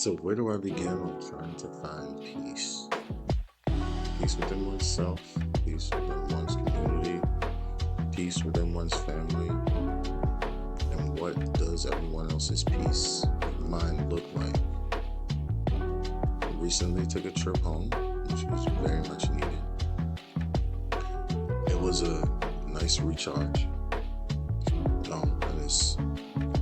So, where do I begin on trying to find peace? Peace within oneself, peace within one's community, peace within one's family, and what does everyone else's peace of mind look like? I recently took a trip home, which was very much needed. It was a nice recharge. And it's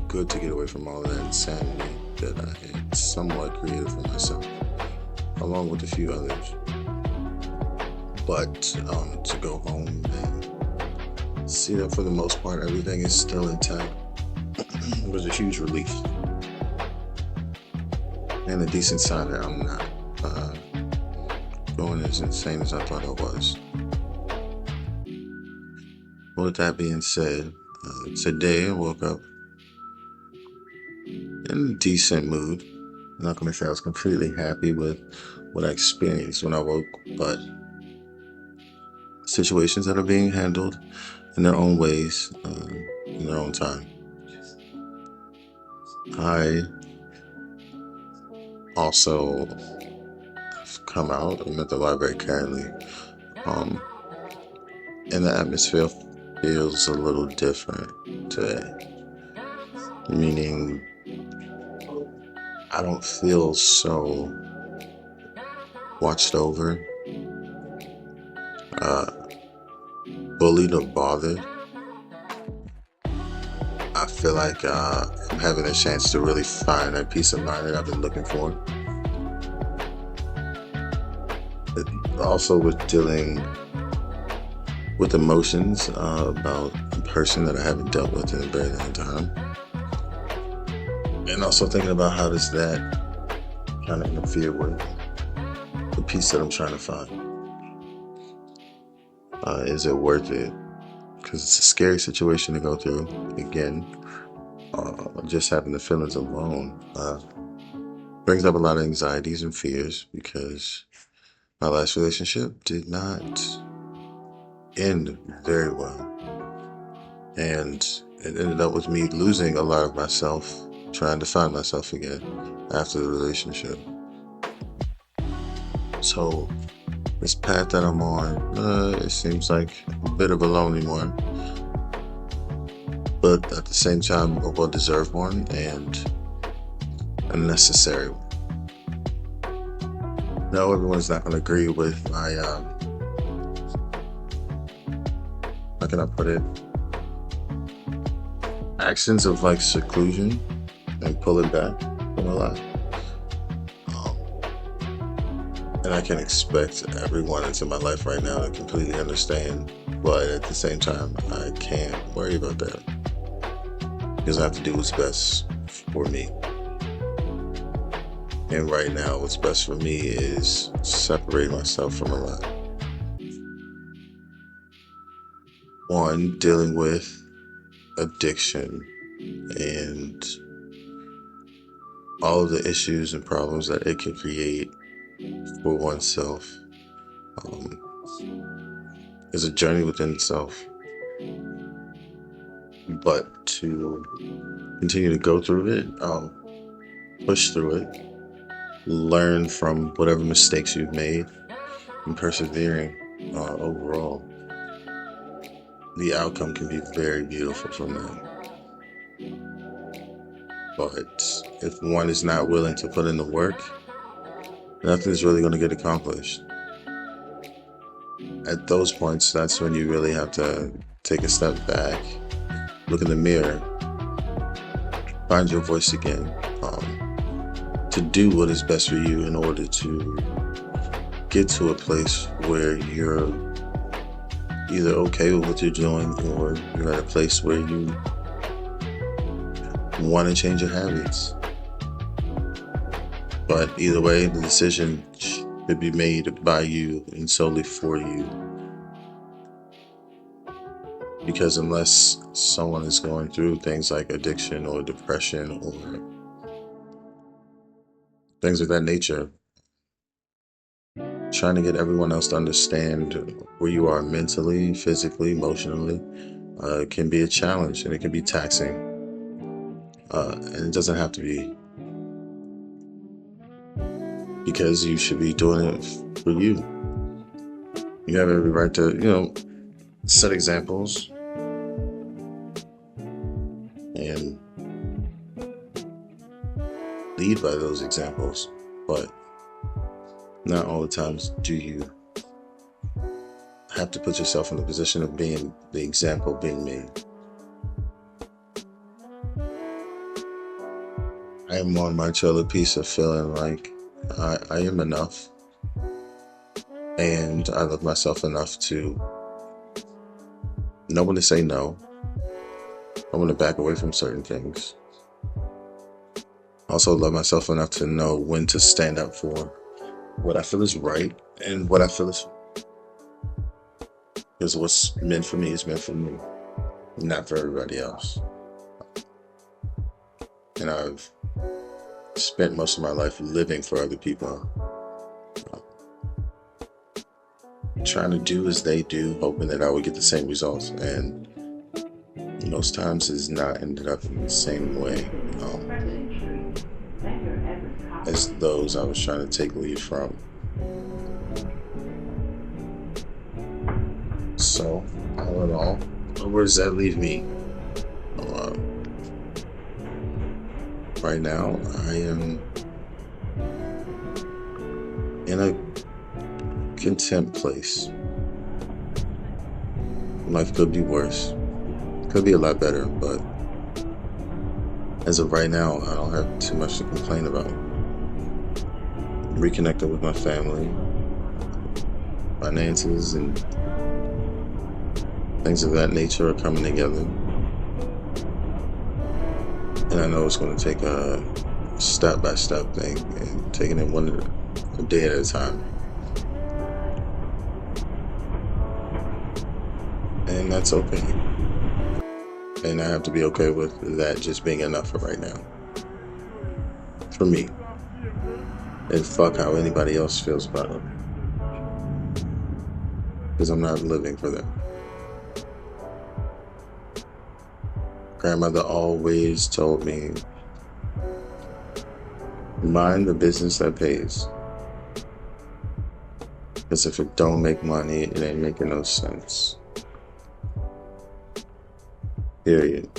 good to get away from all of that insanity that I had somewhat created for myself, along with a few others. But to go home and see that for the most part everything is still intact was a huge relief, and a decent sign that I'm not uh, going as insane as I thought I was. Well, with that being said, today I woke up in a decent mood. I'm not going to say I was completely happy with what I experienced when I woke, but situations that are being handled in their own ways, in their own time. I also have come out. I'm at the library currently, um, and the atmosphere feels a little different today. Meaning, I don't feel so watched over, uh, bullied, or bothered. I feel like I'm having a chance to really find that peace of mind that I've been looking for. Also, with dealing with emotions about a person that I haven't dealt with in a very long time, and also thinking about how does that kind of interfere with the peace that I'm trying to find. Is it worth it? Because it's a scary situation to go through. Again, just having the feelings alone brings up a lot of anxieties and fears, because my last relationship did not end very well. And it ended up with me losing a lot of myself, trying to find myself again after the relationship. So, this path that I'm on, it seems like a bit of a lonely one, but at the same time, a well-deserved one and a necessary one. No, everyone's not going to agree with my, how can I put it, actions of like seclusion and pulling back from a lot. And I can expect everyone into my life right now to completely understand, but at the same time, I can't worry about that, because I have to do what's best for me. And right now, what's best for me is separate myself from a lot. One, dealing with addiction and all of the issues and problems that it can create for oneself, um, is a journey within itself. But to continue to go through it, push through it, learn from whatever mistakes you've made, and persevering overall, the outcome can be very beautiful from that. But if one is not willing to put in the work, nothing's really going to get accomplished. At those points, that's when you really have to take a step back, look in the mirror, find your voice again, to do what is best for you in order to get to a place where you're either okay with what you're doing, or you're at a place where you want to change your habits. But either way, the decision should be made by you and solely for you. Because unless someone is going through things like addiction or depression or things of that nature, trying to get everyone else to understand where you are mentally, physically, emotionally, can be a challenge, and it can be taxing. And it doesn't have to be. because you should be doing it for you. You have every right to, set examples and lead by those examples, but not all the times do you have to put yourself in the position of being the example being made. I am on my trailer piece of feeling like I am enough, and I love myself enough to know when to say no. I want to back away from certain things. Also love myself enough to know when to stand up for what I feel is right and what I feel is, because what's meant for me is meant for me, not for everybody else. And I've spent most of my life living for other people, trying to do as they do, hoping that I would get the same results, and most times it's not ended up in the same way as those I was trying to take lead from. So, all in all, where does that leave me? Right now, I am in a content place. Life could be worse, could be a lot better, but as of right now, I don't have too much to complain about. Reconnected with my family, finances, and things of that nature are coming together. And I know it's going to take a step-by-step thing and taking it one day at a time. And that's okay. And I have to be okay with that just being enough for right now. For me. And fuck how anybody else feels about it. Because I'm not living for them. Grandmother always told me, mind the business that pays. Because if it don't make money, it ain't making no sense. Period.